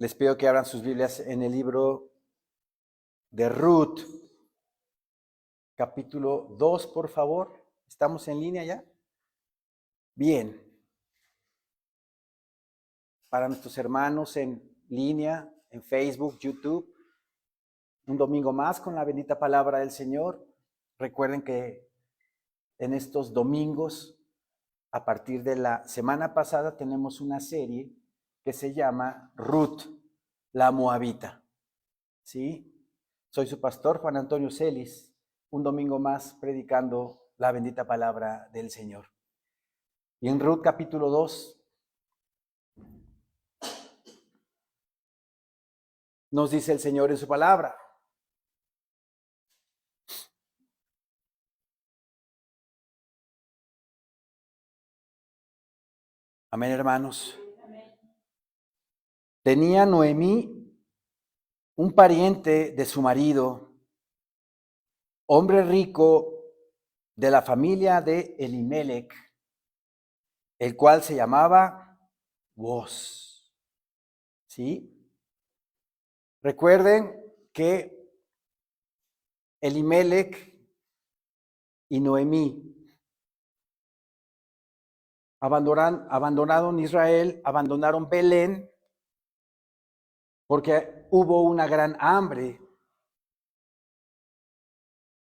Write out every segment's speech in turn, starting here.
Les pido que abran sus Biblias en el libro de Ruth, capítulo 2, por favor. ¿Estamos en línea ya? Bien. Para nuestros hermanos en línea, en Facebook, YouTube, un domingo más con la bendita palabra del Señor. Recuerden que en estos domingos, a partir de la semana pasada, tenemos una serie que se llama Ruth, la Moabita. ¿Sí? Soy su pastor, Juan Antonio Celis, un domingo más predicando la bendita palabra del Señor. Y en Ruth capítulo 2 nos dice el Señor en su palabra: amén, hermanos. Tenía Noemí un pariente de su marido, hombre rico de la familia de Elimelech, el cual se llamaba Boaz. ¿Sí? Recuerden que Elimelech y Noemí abandonaron Israel, abandonaron Belén, porque hubo una gran hambre.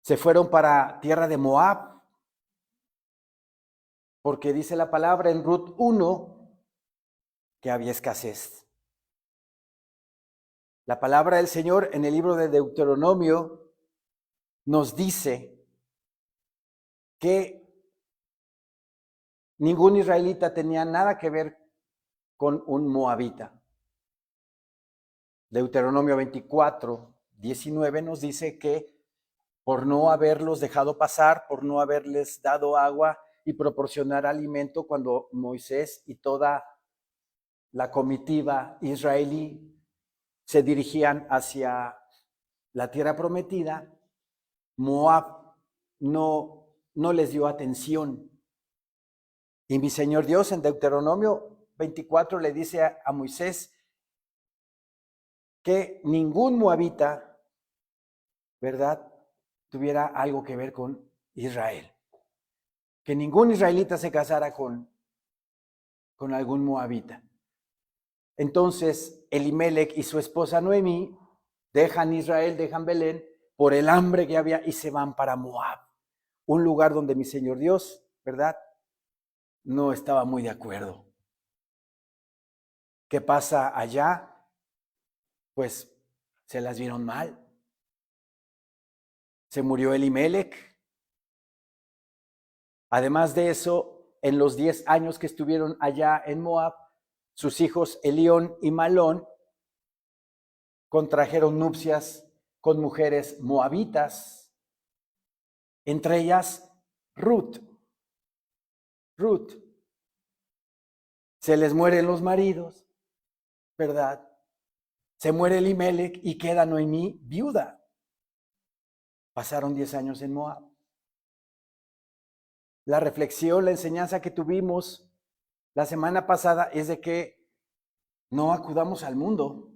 Se fueron para tierra de Moab, porque dice la palabra en Ruth 1 que había escasez. La palabra del Señor en el libro de Deuteronomio nos dice que ningún israelita tenía nada que ver con un moabita. Deuteronomio 24, 19 nos dice que por no haberlos dejado pasar, por no haberles dado agua y proporcionar alimento cuando Moisés y toda la comitiva israelí se dirigían hacia la tierra prometida, Moab no les dio atención. Y mi Señor Dios en Deuteronomio 24 le dice a Moisés que ningún moabita, ¿verdad?, tuviera algo que ver con Israel. Que ningún israelita se casara con algún moabita. Entonces, Elimelech y su esposa Noemí dejan Israel, dejan Belén por el hambre que había y se van para Moab, un lugar donde mi Señor Dios, ¿verdad?, no estaba muy de acuerdo. ¿Qué pasa allá? Pues se las vieron mal. Se murió Elimelech. Además de eso, en los 10 años que estuvieron allá en Moab, sus hijos Elión y Malón contrajeron nupcias con mujeres moabitas, entre ellas Ruth. Se les mueren los maridos, ¿verdad? Se muere Elimelech y queda Noemí viuda. Pasaron 10 años en Moab. La reflexión, la enseñanza que tuvimos la semana pasada es de que no acudamos al mundo.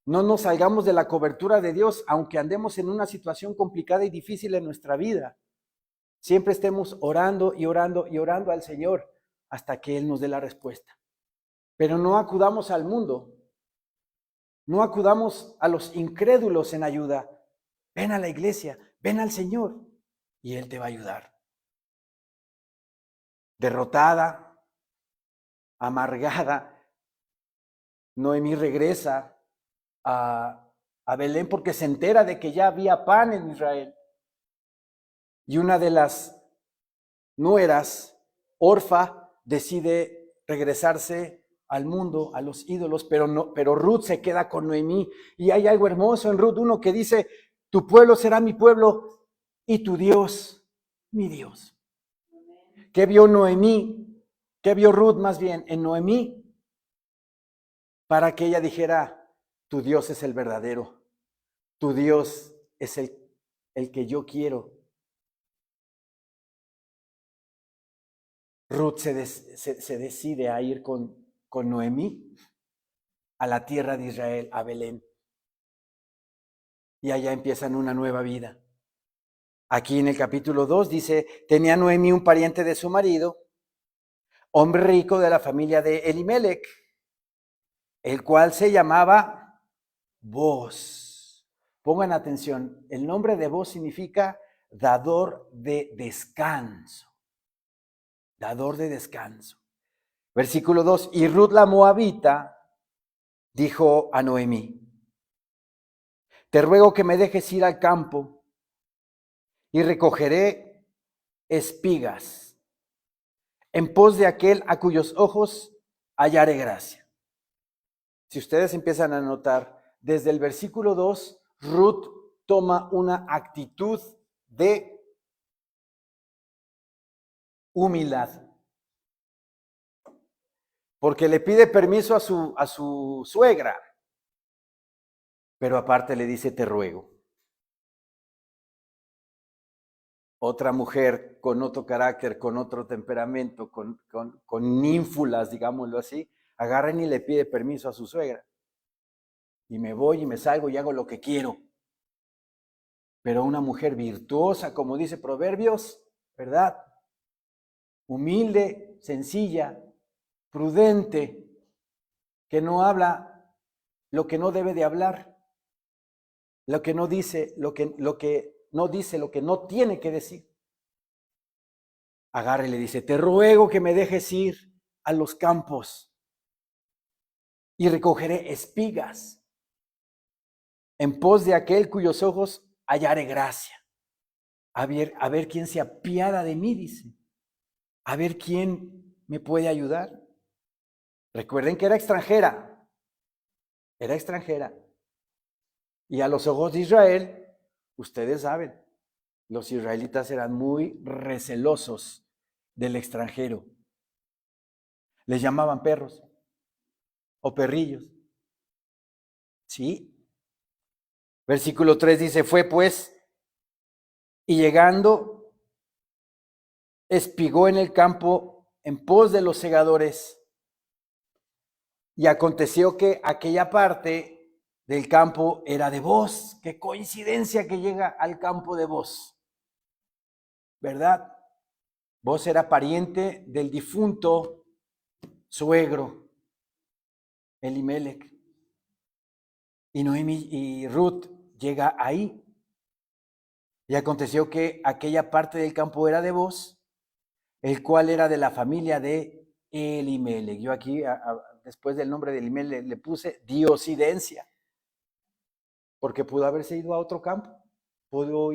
No nos salgamos de la cobertura de Dios, aunque andemos en una situación complicada y difícil en nuestra vida. Siempre estemos orando y orando y orando al Señor hasta que Él nos dé la respuesta. Pero no acudamos al mundo. No acudamos a los incrédulos en ayuda. Ven a la iglesia, ven al Señor y Él te va a ayudar. Derrotada, amargada, Noemí regresa a Belén porque se entera de que ya había pan en Israel. Y una de las nueras, Orfa, decide regresarse al mundo, a los ídolos, pero Ruth se queda con Noemí. Y hay algo hermoso en Ruth 1 que dice: tu pueblo será mi pueblo y tu Dios mi Dios. ¿Qué vio Noemí? ¿Qué vio Ruth más bien en Noemí? Para que ella dijera: tu Dios es el verdadero, tu Dios es el que yo quiero. Ruth se decide a ir con Noemí. a la tierra de Israel, a Belén. Y allá empiezan una nueva vida. Aquí en el capítulo 2 dice, tenía Noemí un pariente de su marido, hombre rico de la familia de Elimelec, el cual se llamaba Boz. Pongan atención, el nombre de Boz significa dador de descanso. Dador de descanso. Versículo 2, y Ruth la Moabita dijo a Noemí, te ruego que me dejes ir al campo y recogeré espigas en pos de aquel a cuyos ojos hallaré gracia. Si ustedes empiezan a notar, desde el versículo 2, Ruth toma una actitud de humildad. Porque le pide permiso a su suegra, pero aparte le dice, te ruego. Otra mujer con otro carácter, con otro temperamento, con ínfulas, digámoslo así, agarran y le pide permiso a su suegra. Y me voy y me salgo y hago lo que quiero. Pero una mujer virtuosa, como dice Proverbios, ¿verdad? Humilde, sencilla, prudente, que no habla lo que no debe de hablar, lo que no dice, lo que no dice, lo que no tiene que decir. Agarra y le dice, te ruego que me dejes ir a los campos y recogeré espigas en pos de aquel cuyos ojos hallaré gracia. A ver quién se apiada de mí, dice. A ver quién me puede ayudar. Recuerden que era extranjera. Era extranjera. Y a los ojos de Israel, ustedes saben, los israelitas eran muy recelosos del extranjero. Les llamaban perros o perrillos. ¿Sí? Versículo 3 dice, fue pues, y llegando, espigó en el campo en pos de los segadores. Y aconteció que aquella parte del campo era de Boz. Qué coincidencia que llega al campo de Boz, ¿verdad? Boz era pariente del difunto suegro, Elimelec. Y Noemí y Ruth llega ahí. Y aconteció que aquella parte del campo era de Boz, el cual era de la familia de Elimelec. Yo aquí, después del nombre de Elimelec, le puse diosidencia, porque pudo haberse ido a otro campo, pudo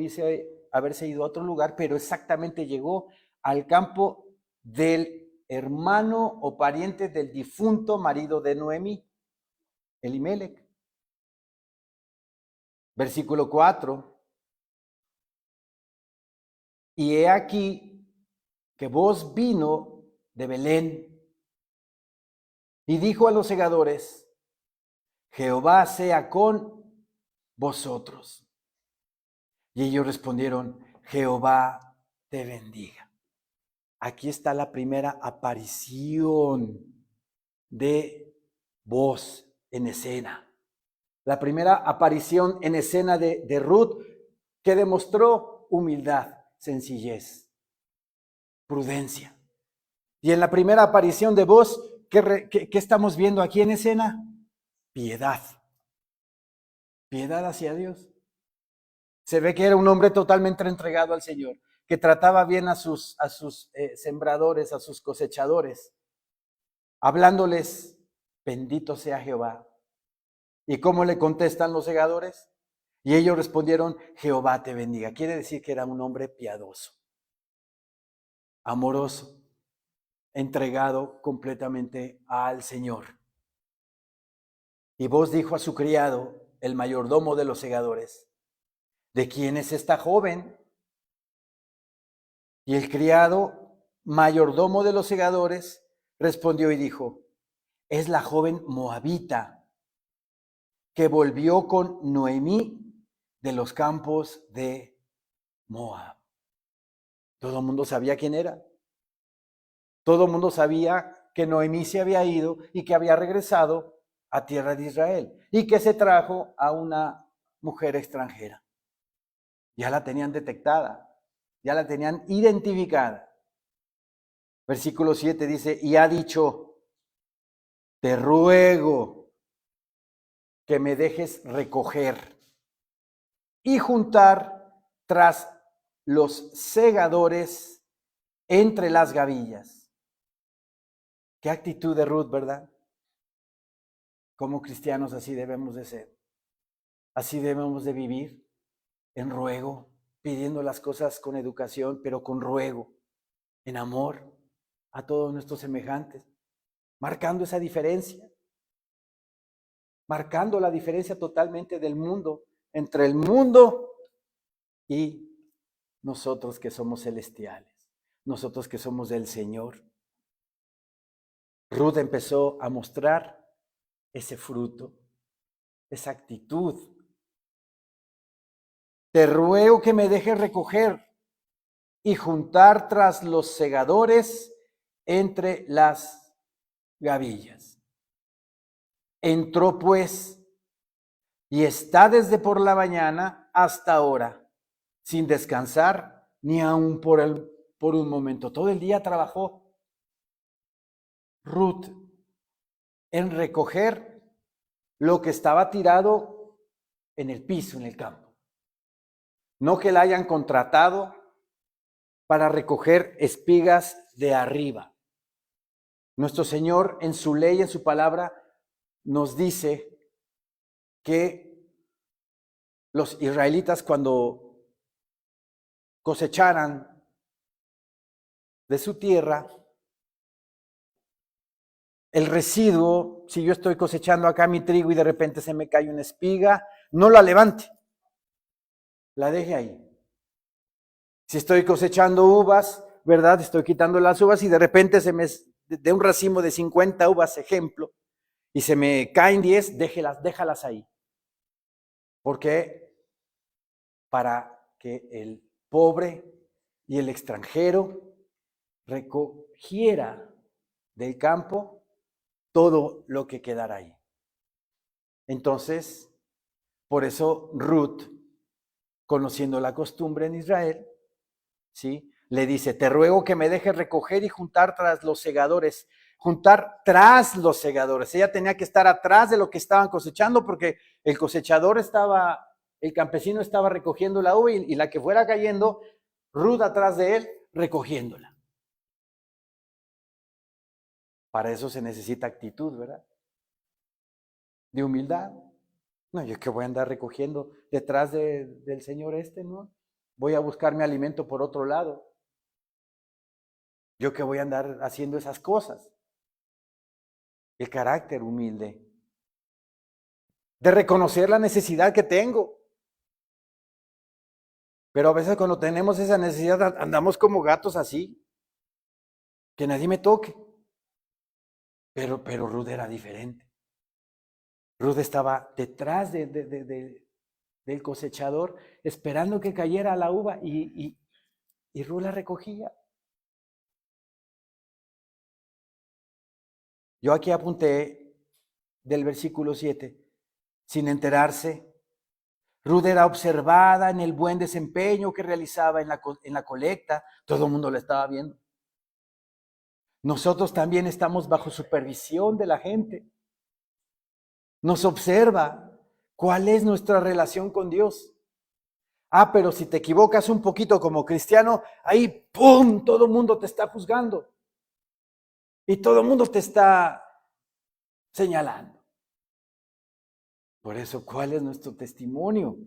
haberse ido a otro lugar, pero exactamente llegó al campo del hermano o pariente del difunto marido de Noemí, Elimelec. Versículo 4. Y he aquí que Boz vino de Belén y dijo a los segadores, Jehová sea con vosotros. Y ellos respondieron, Jehová te bendiga. Aquí está la primera aparición de Boz en escena. La primera aparición en escena de Ruth, que demostró humildad, sencillez, prudencia. Y en la primera aparición de Boz, ¿qué estamos viendo aquí en escena? Piedad. Piedad hacia Dios. Se ve que era un hombre totalmente entregado al Señor, que trataba bien a sus sembradores, a sus cosechadores, hablándoles, bendito sea Jehová. ¿Y cómo le contestan los segadores? Y ellos respondieron, Jehová te bendiga. Quiere decir que era un hombre piadoso, amoroso, entregado completamente al Señor. Y Boz dijo a su criado, el mayordomo de los segadores, ¿de quién es esta joven? Y el criado, mayordomo de los segadores, respondió y dijo, es la joven moabita que volvió con Noemí de los campos de Moab. Todo el mundo sabía quién era. Todo el mundo sabía que Noemí se había ido y que había regresado a tierra de Israel y que se trajo a una mujer extranjera. Ya la tenían detectada, ya la tenían identificada. Versículo 7 dice, y ha dicho, te ruego que me dejes recoger y juntar tras los segadores entre las gavillas. Qué actitud de Ruth, ¿verdad? Como cristianos así debemos de ser. Así debemos de vivir, en ruego, pidiendo las cosas con educación, pero con ruego, en amor a todos nuestros semejantes, marcando esa diferencia, marcando la diferencia totalmente del mundo, entre el mundo y nosotros que somos celestiales, nosotros que somos del Señor. Ruth empezó a mostrar ese fruto, esa actitud. Te ruego que me dejes recoger y juntar tras los segadores entre las gavillas. Entró pues y está desde por la mañana hasta ahora, sin descansar ni aun por un momento. Todo el día trabajó Ruth en recoger lo que estaba tirado en el piso, en el campo. No que la hayan contratado para recoger espigas de arriba. Nuestro Señor en su ley, en su palabra, nos dice que los israelitas cuando cosecharan de su tierra, el residuo, si yo estoy cosechando acá mi trigo y de repente se me cae una espiga, no la levante, la deje ahí. Si estoy cosechando uvas, ¿verdad? Estoy quitando las uvas y de repente de un racimo de 50 uvas, ejemplo, y se me caen 10, déjalas ahí. ¿Por qué? Para que el pobre y el extranjero recogiera del campo todo lo que quedara ahí. Entonces, por eso Ruth, conociendo la costumbre en Israel, ¿sí?, le dice, te ruego que me dejes recoger y juntar tras los segadores. Juntar tras los segadores. Ella tenía que estar atrás de lo que estaban cosechando porque el cosechador el campesino estaba recogiendo la uva y la que fuera cayendo, Ruth atrás de él recogiéndola. Para eso se necesita actitud, ¿verdad? De humildad. No, yo que voy a andar recogiendo detrás del Señor ¿no? Voy a buscar mi alimento por otro lado. Yo que voy a andar haciendo esas cosas. El carácter humilde. De reconocer la necesidad que tengo. Pero a veces cuando tenemos esa necesidad andamos como gatos así. Que nadie me toque. Pero Ruth era diferente. Ruth estaba detrás del cosechador esperando que cayera la uva y Ruth la recogía. Yo aquí apunté del versículo 7, sin enterarse, Ruth era observada en el buen desempeño que realizaba en la colecta, todo el mundo la estaba viendo. Nosotros también estamos bajo supervisión de la gente. Nos observa cuál es nuestra relación con Dios. Pero si te equivocas un poquito como cristiano, ahí ¡pum!, todo el mundo te está juzgando. Y todo el mundo te está señalando. Por eso, ¿cuál es nuestro testimonio?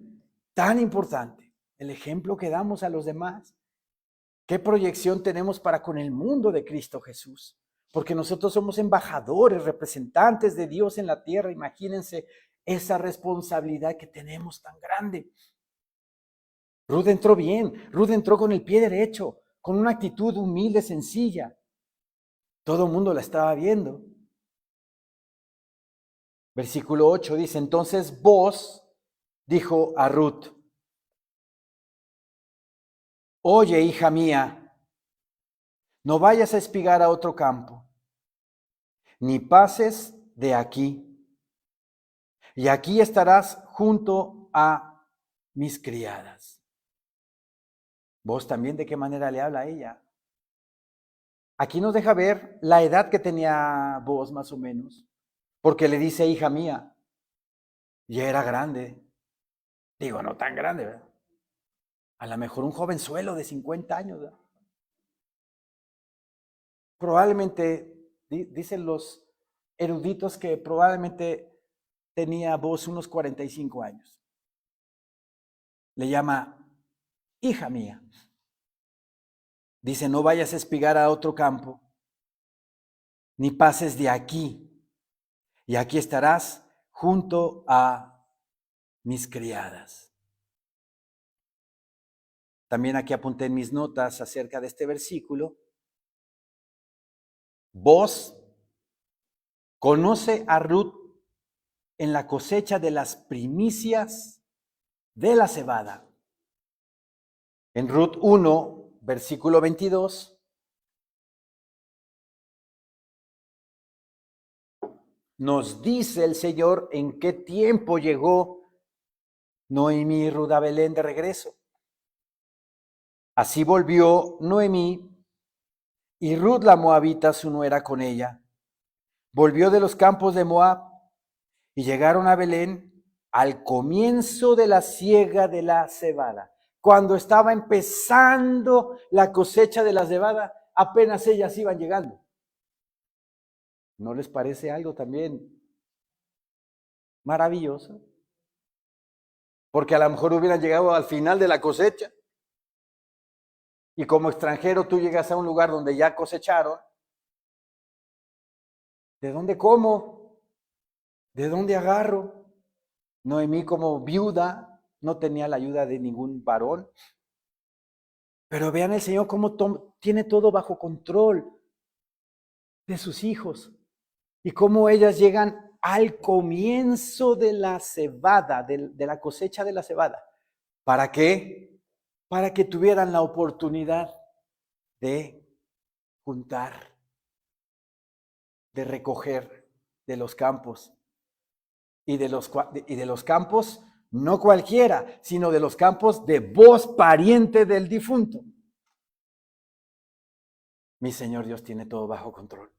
Tan importante, el ejemplo que damos a los demás. ¿Qué proyección tenemos para con el mundo de Cristo Jesús? Porque nosotros somos embajadores, representantes de Dios en la tierra. Imagínense esa responsabilidad que tenemos tan grande. Ruth entró bien, Ruth entró con el pie derecho, con una actitud humilde, sencilla. Todo el mundo la estaba viendo. Versículo 8 dice, entonces Booz dijo a Ruth, oye, hija mía, no vayas a espigar a otro campo, ni pases de aquí, y aquí estarás junto a mis criadas. ¿Vos también de qué manera le habla a ella? Aquí nos deja ver la edad que tenía Booz más o menos, porque le dice hija mía, ya era grande. Digo, no tan grande, ¿verdad? A lo mejor un jovenzuelo de 50 años, ¿verdad? Probablemente, dicen los eruditos que probablemente tenía Booz unos 45 años. Le llama hija mía. Dice, no vayas a espigar a otro campo, ni pases de aquí, y aquí estarás junto a mis criadas. También aquí apunté en mis notas acerca de este versículo. Vos conoce a Ruth en la cosecha de las primicias de la cebada. En Ruth 1, versículo 22, nos dice el Señor en qué tiempo llegó Noemí y Ruth a Belén de regreso. Así volvió Noemí y Ruth la moabita, su nuera, con ella. Volvió de los campos de Moab y llegaron a Belén al comienzo de la siega de la cebada. Cuando estaba empezando la cosecha de la cebada, apenas ellas iban llegando. ¿No les parece algo también maravilloso? Porque a lo mejor hubieran llegado al final de la cosecha. Y como extranjero tú llegas a un lugar donde ya cosecharon. ¿De dónde como? ¿De dónde agarro? Noemí como viuda no tenía la ayuda de ningún varón. Pero vean el Señor cómo tiene todo bajo control de sus hijos. Y cómo ellas llegan al comienzo de la cebada, de la cosecha de la cebada. ¿Para qué? Para que tuvieran la oportunidad de juntar, de recoger de los campos. Y de los campos, no cualquiera, sino de los campos de Booz, pariente del difunto. Mi Señor Dios tiene todo bajo control.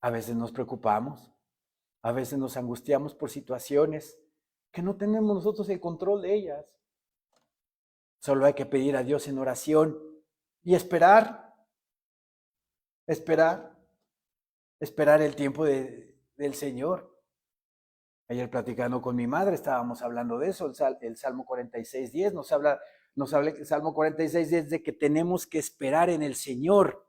A veces nos preocupamos, a veces nos angustiamos por situaciones que no tenemos nosotros el control de ellas. Solo hay que pedir a Dios en oración y esperar el tiempo del Señor. Ayer platicando con mi madre estábamos hablando de eso, el Salmo 46:10 nos habla el Salmo 46:10 de que tenemos que esperar en el Señor.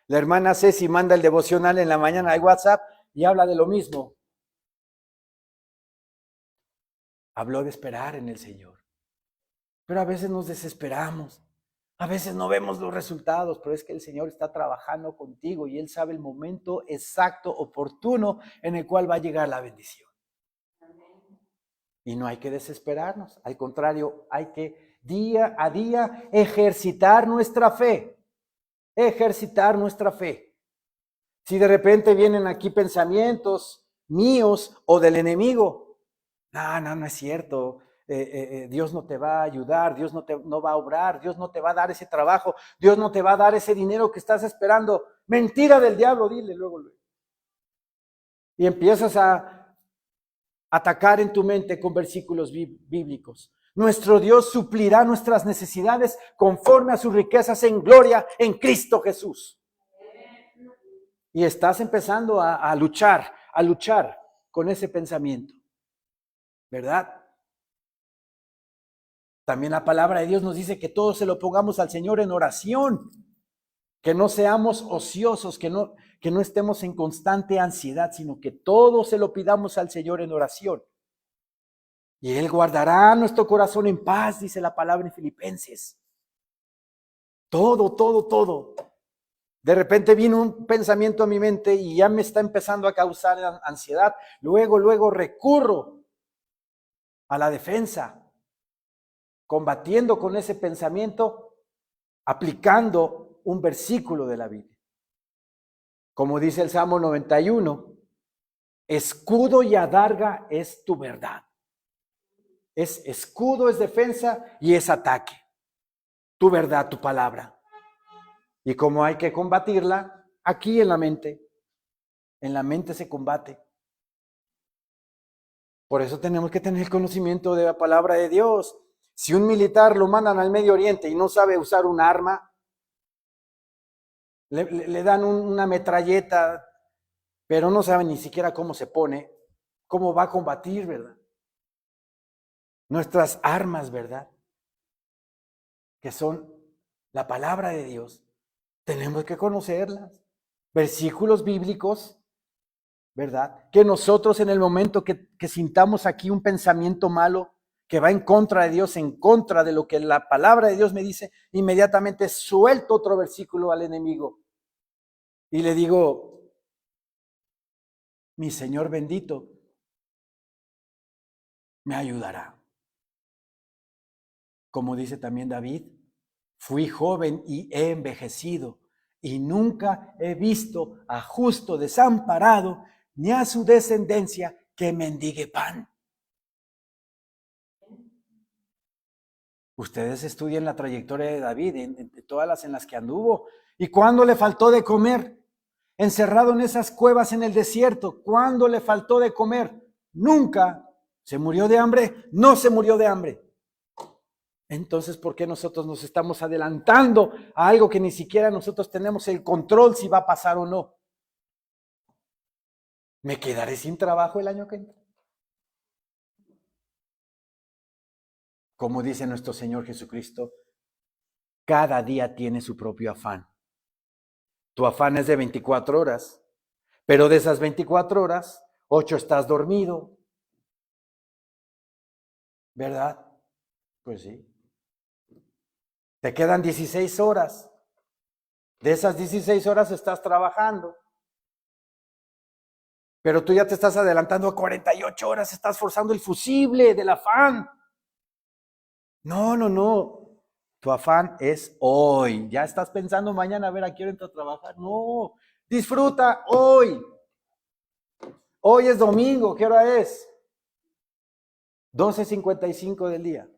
La hermana Ceci manda el devocional en la mañana al WhatsApp y habla de lo mismo. Habló de esperar en el Señor. Pero a veces nos desesperamos. A veces no vemos los resultados, pero es que el Señor está trabajando contigo y Él sabe el momento exacto, oportuno en el cual va a llegar la bendición. Y no hay que desesperarnos. Al contrario, hay que día a día ejercitar nuestra fe. Ejercitar nuestra fe. Si de repente vienen aquí pensamientos míos o del enemigo, no es cierto. Dios no te va a ayudar, Dios no va a obrar, Dios no te va a dar ese trabajo, Dios no te va a dar ese dinero que estás esperando. Mentira del diablo, dile luego. Y empiezas a atacar en tu mente con versículos bíblicos. Nuestro Dios suplirá nuestras necesidades conforme a sus riquezas en gloria en Cristo Jesús. Y estás empezando a luchar con ese pensamiento, ¿verdad? También la palabra de Dios nos dice que todos se lo pongamos al Señor en oración, que no seamos ociosos, que no estemos en constante ansiedad, sino que todo se lo pidamos al Señor en oración. Y Él guardará nuestro corazón en paz, dice la palabra en Filipenses. Todo. De repente vino un pensamiento a mi mente y ya me está empezando a causar ansiedad. Luego recurro a la defensa, combatiendo con ese pensamiento, aplicando un versículo de la Biblia. Como dice el Salmo 91, Escudo y adarga es tu verdad. Es escudo, es defensa y es ataque. Tu verdad, tu palabra. Y cómo hay que combatirla, aquí en la mente. En la mente se combate. Por eso tenemos que tener conocimiento de la palabra de Dios. Si un militar lo mandan al Medio Oriente y no sabe usar un arma, le dan una metralleta, pero no sabe ni siquiera cómo se pone, cómo va a combatir, ¿verdad? Nuestras armas, ¿verdad? Que son la palabra de Dios. Tenemos que conocerlas. Versículos bíblicos, ¿verdad? Que nosotros en el momento que sintamos aquí un pensamiento malo que va en contra de Dios, en contra de lo que la palabra de Dios me dice, inmediatamente suelto otro versículo al enemigo y le digo, mi Señor bendito me ayudará. Como dice también David, fui joven y he envejecido y nunca he visto a justo desamparado ni a su descendencia que mendigue pan. Ustedes estudian la trayectoria de David, en todas las en las que anduvo. ¿Y cuándo le faltó de comer? Encerrado en esas cuevas en el desierto, ¿cuándo le faltó de comer? Nunca. ¿Se murió de hambre? No se murió de hambre. Entonces, ¿por qué nosotros nos estamos adelantando a algo que ni siquiera nosotros tenemos el control si va a pasar o no? ¿Me quedaré sin trabajo el año que entra? Como dice nuestro Señor Jesucristo, cada día tiene su propio afán. Tu afán es de 24 horas, pero de esas 24 horas, 8 estás dormido, ¿verdad? Pues sí. Te quedan 16 horas. De esas 16 horas estás trabajando. Pero tú ya te estás adelantando a 48 horas, estás forzando el fusible del afán. No, no, no. Tu afán es hoy. Ya estás pensando mañana a ver a qué hora entro a trabajar. No, disfruta hoy. Hoy es domingo, ¿qué hora es? 12:55 del día.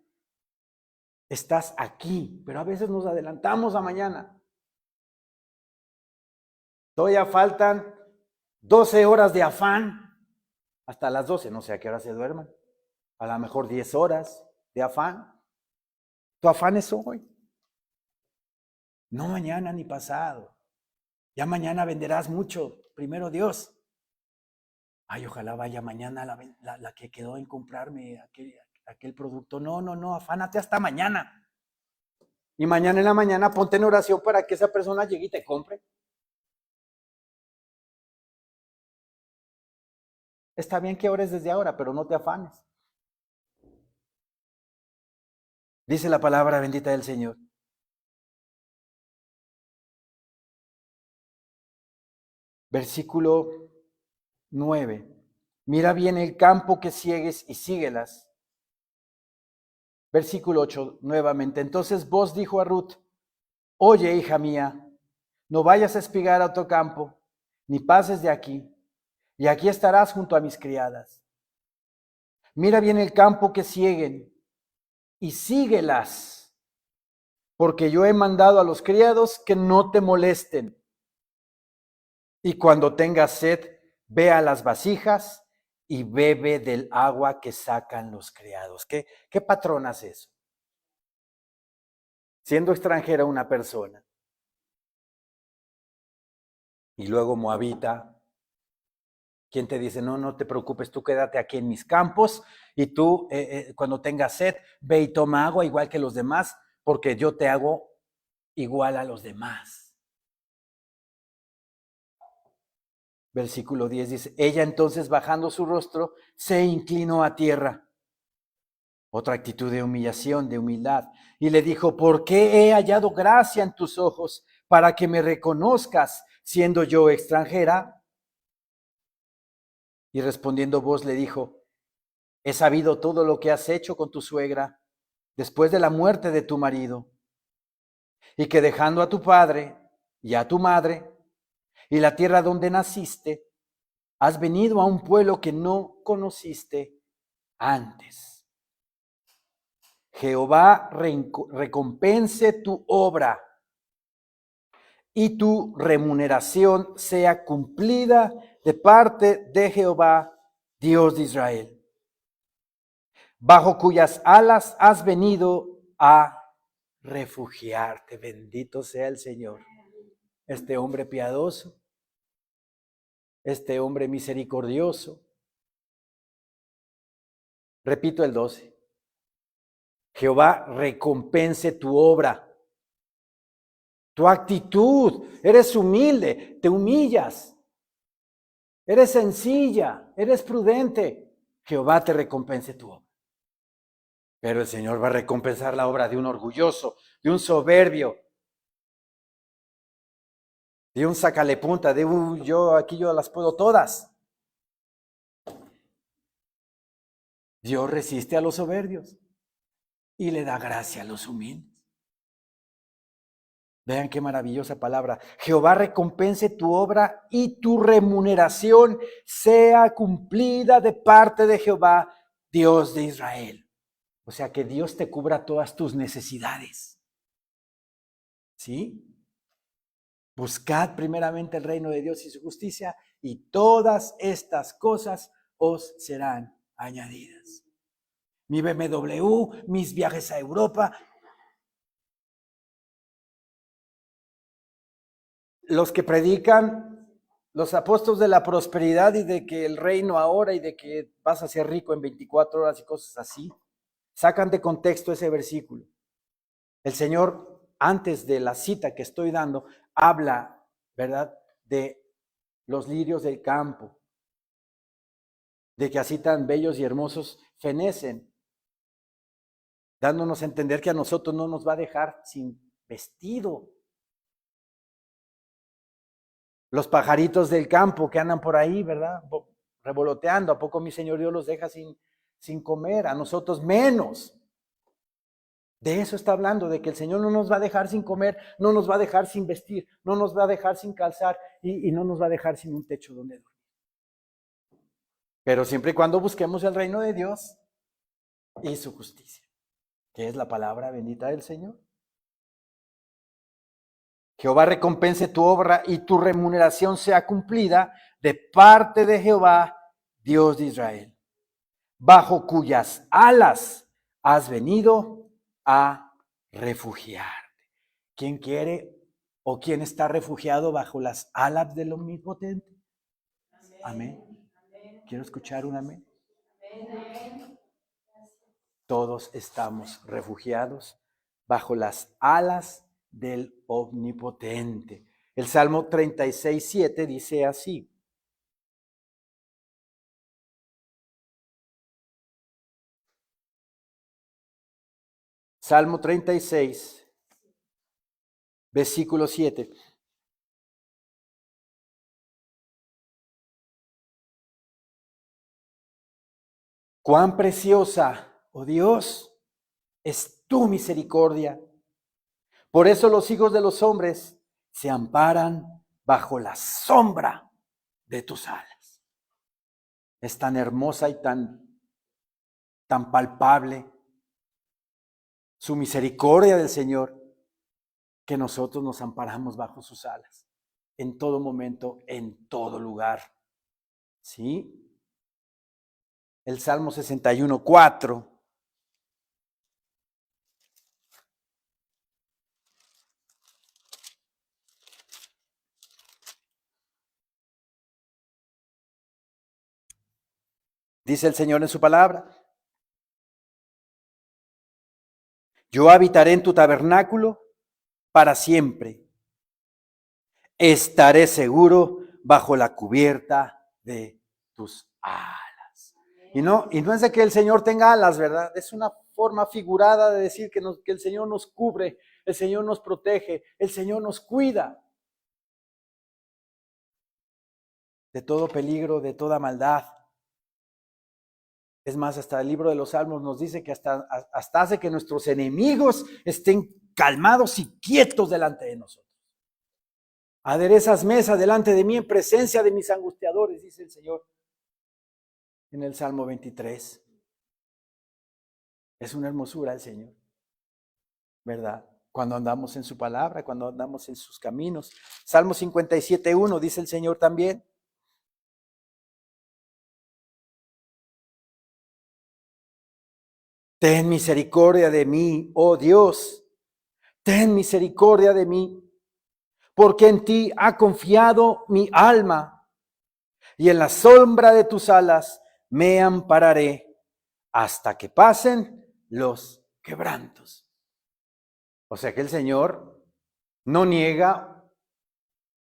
Estás aquí, pero a veces nos adelantamos a mañana. Todavía faltan 12 horas de afán. Hasta las 12, no sé a qué hora se duerman. A lo mejor 10 horas de afán. Tu afán es hoy. No mañana ni pasado. Ya mañana venderás mucho. Primero Dios. Ay, ojalá vaya mañana la que quedó en comprarme aquel producto. No, no, no, afánate hasta mañana. Y mañana en la mañana ponte en oración para que esa persona llegue y te compre. Está bien que ores desde ahora, pero no te afanes. Dice la palabra bendita del Señor. Versículo 9. Mira bien el campo que sigues y síguelas. Versículo 8 nuevamente. Entonces vos dijo a Ruth, oye, hija mía, no vayas a espigar a otro campo, ni pases de aquí, y aquí estarás junto a mis criadas. Mira bien el campo que siguen y síguelas, porque yo he mandado a los criados que no te molesten. Y cuando tengas sed, ve a las vasijas y bebe del agua que sacan los criados. ¿Qué patrón hace eso? Siendo extranjera una persona. Y luego moabita. ¿Quién te dice, no, no te preocupes, tú quédate aquí en mis campos y tú cuando tengas sed, ve y toma agua igual que los demás, porque yo te hago igual a los demás? Versículo 10 dice, ella entonces bajando su rostro, se inclinó a tierra. Otra actitud de humillación, de humildad. Y le dijo, ¿por qué he hallado gracia en tus ojos para que me reconozcas siendo yo extranjera? Y respondiendo vos le dijo, he sabido todo lo que has hecho con tu suegra después de la muerte de tu marido, y que dejando a tu padre y a tu madre y la tierra donde naciste, Has venido a un pueblo que no conociste antes. Jehová recompense tu obra y tu remuneración sea cumplida de parte de Jehová, Dios de Israel, bajo cuyas alas has venido a refugiarte. Bendito sea el Señor. Este hombre piadoso, este hombre misericordioso. Repito el 12. Jehová recompense tu obra, tu actitud. Eres humilde, te humillas. Eres sencilla, eres prudente. Jehová te recompense tu obra. Pero el Señor va a recompensar la obra de un orgulloso, de un soberbio, de un sacalepunta, de un yo las puedo todas. Dios resiste a los soberbios y le da gracia a los humildes. Vean qué maravillosa palabra. Jehová recompense tu obra y tu remuneración sea cumplida de parte de Jehová, Dios de Israel. O sea, que Dios te cubra todas tus necesidades. ¿Sí? Buscad primeramente el reino de Dios y su justicia, y todas estas cosas os serán añadidas. Mi BMW, mis viajes a Europa. Los que predican, los apóstoles de la prosperidad y de que el reino ahora y de que vas a ser rico en 24 horas y cosas así, sacan de contexto ese versículo. El Señor, antes de la cita que estoy dando, habla, ¿verdad?, de los lirios del campo, de que así tan bellos y hermosos fenecen, dándonos a entender que a nosotros no nos va a dejar sin vestido. Los pajaritos del campo que andan por ahí, ¿verdad?, revoloteando, ¿a poco mi Señor Dios los deja sin comer? A nosotros menos. De eso está hablando, de que el Señor no nos va a dejar sin comer, no nos va a dejar sin vestir, no nos va a dejar sin calzar y no nos va a dejar sin un techo donde dormir. Pero siempre y cuando busquemos el reino de Dios y su justicia, que es la palabra bendita del Señor. Jehová recompense tu obra y tu remuneración sea cumplida de parte de Jehová, Dios de Israel, bajo cuyas alas has venido a refugiarte. ¿Quién quiere o quién está refugiado bajo las alas del Omnipotente? Amén. Quiero escuchar un amén. Todos estamos refugiados bajo las alas del Omnipotente. El Salmo 36:7 dice así: Salmo 36, versículo 7. Cuán preciosa, oh Dios, es tu misericordia. Por eso los hijos de los hombres se amparan bajo la sombra de tus alas. Es tan hermosa y tan palpable su misericordia del Señor, que nosotros nos amparamos bajo sus alas, en todo momento, en todo lugar. ¿Sí? El Salmo 61:4. Dice el Señor en su palabra: yo habitaré en tu tabernáculo para siempre. Estaré seguro bajo la cubierta de tus alas. Y no es de que el Señor tenga alas, ¿verdad? Es una forma figurada de decir que el Señor nos cubre, el Señor nos protege, el Señor nos cuida de todo peligro, de toda maldad. Es más, hasta el libro de los Salmos nos dice que hasta hace que nuestros enemigos estén calmados y quietos delante de nosotros. Aderezas mesa delante de mí en presencia de mis angustiadores, dice el Señor en el Salmo 23. Es una hermosura el Señor, ¿verdad? Cuando andamos en su palabra, cuando andamos en sus caminos. Salmo 57:1 dice el Señor también. Ten misericordia de mí, oh Dios, ten misericordia de mí, porque en ti ha confiado mi alma, y en la sombra de tus alas me ampararé hasta que pasen los quebrantos. O sea que el Señor no niega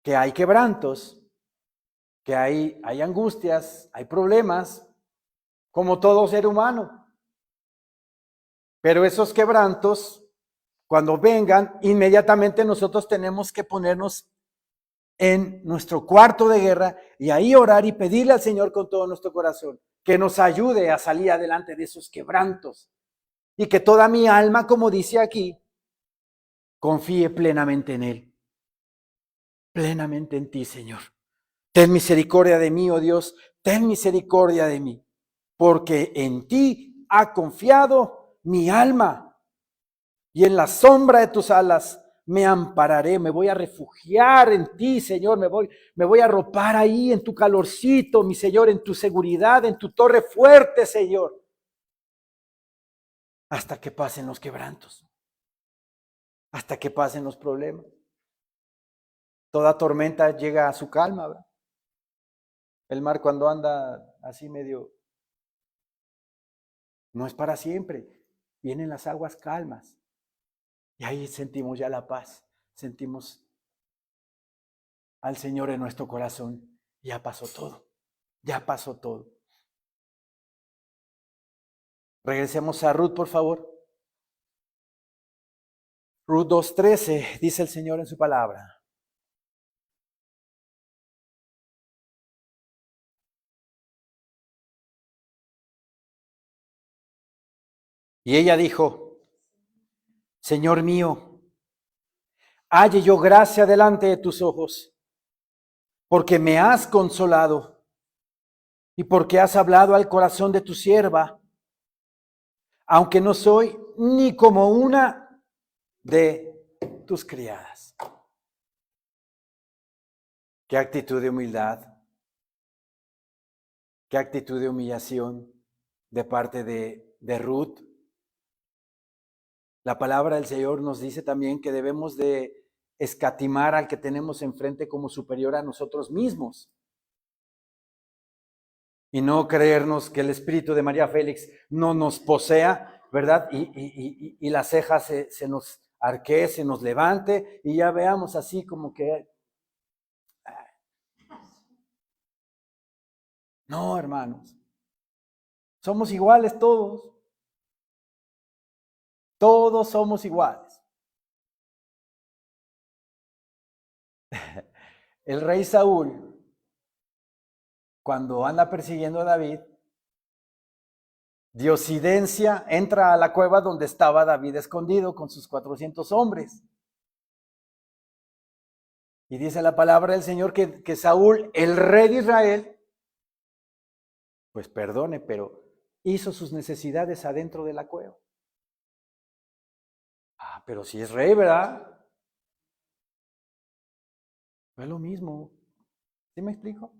que hay quebrantos, que hay angustias, hay problemas, como todo ser humano. Pero esos quebrantos, cuando vengan, inmediatamente nosotros tenemos que ponernos en nuestro cuarto de guerra y ahí orar y pedirle al Señor con todo nuestro corazón que nos ayude a salir adelante de esos quebrantos y que toda mi alma, como dice aquí, confíe plenamente en Él, plenamente en ti, Señor. Ten misericordia de mí, oh Dios, ten misericordia de mí, porque en ti ha confiado mi alma. Y en la sombra de tus alas me ampararé, me voy a refugiar en ti, Señor, me voy a arropar ahí en tu calorcito, mi Señor, en tu seguridad, en tu torre fuerte, Señor, hasta que pasen los quebrantos, hasta que pasen los problemas. Toda tormenta llega a su calma, ¿verdad? El mar cuando anda así medio, no es para siempre, vienen las aguas calmas y ahí sentimos ya la paz, sentimos al Señor en nuestro corazón. Ya pasó todo, ya pasó todo. Regresemos a Ruth, por favor. Ruth 2:13, dice el Señor en su palabra. Y ella dijo, Señor mío, halle yo gracia delante de tus ojos, porque me has consolado y porque has hablado al corazón de tu sierva, aunque no soy ni como una de tus criadas. Qué actitud de humildad, qué actitud de humillación de parte de Ruth. La palabra del Señor nos dice también que debemos de escatimar al que tenemos enfrente como superior a nosotros mismos. Y no creernos que el espíritu de María Félix no nos posea, ¿verdad? Y la ceja se nos arquee, se nos levante y ya veamos así como que... No, hermanos, somos iguales todos somos iguales. El rey Saúl, cuando anda persiguiendo a David, Diosidencia entra a la cueva donde estaba David escondido con sus 400 hombres. Y dice la palabra del Señor que Saúl, el rey de Israel, pues perdone, pero hizo sus necesidades adentro de la cueva. Ah, pero si es rey, ¿verdad? No es lo mismo. ¿Sí me explico?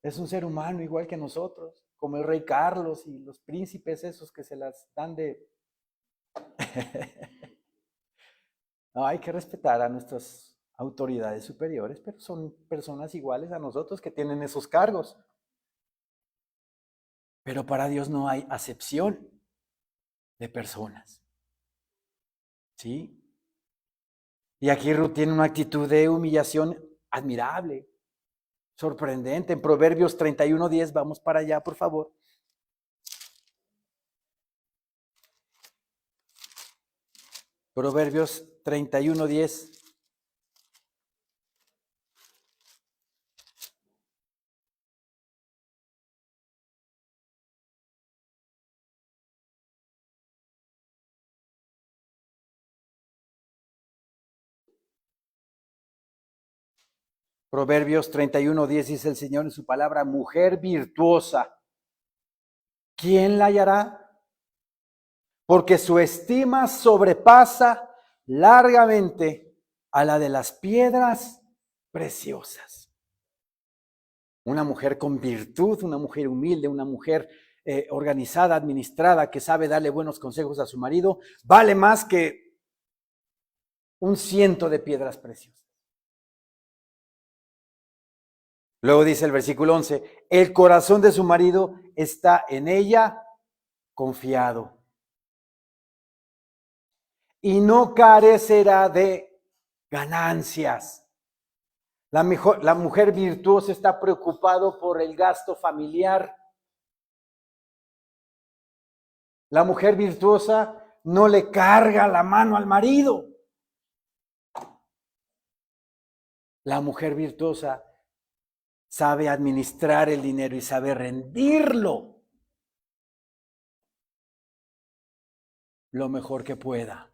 Es un ser humano igual que nosotros, como el rey Carlos y los príncipes esos que se las dan de... No, hay que respetar a nuestras autoridades superiores, pero son personas iguales a nosotros que tienen esos cargos. Pero para Dios no hay acepción de personas. ¿Sí? Y aquí Ruth tiene una actitud de humillación admirable, sorprendente. En Proverbios 31:10, vamos para allá, por favor. Proverbios 31:10. Proverbios 31:10 dice el Señor en su palabra, mujer virtuosa, ¿quién la hallará? Porque su estima sobrepasa largamente a la de las piedras preciosas. Una mujer con virtud, una mujer humilde, una mujer organizada, administrada, que sabe darle buenos consejos a su marido, vale más que 100 de piedras preciosas. Luego dice el versículo 11, el corazón de su marido está en ella confiado y no carecerá de ganancias. La mujer virtuosa está preocupado por el gasto familiar. La mujer virtuosa no le carga la mano al marido. La mujer virtuosa sabe administrar el dinero y sabe rendirlo lo mejor que pueda.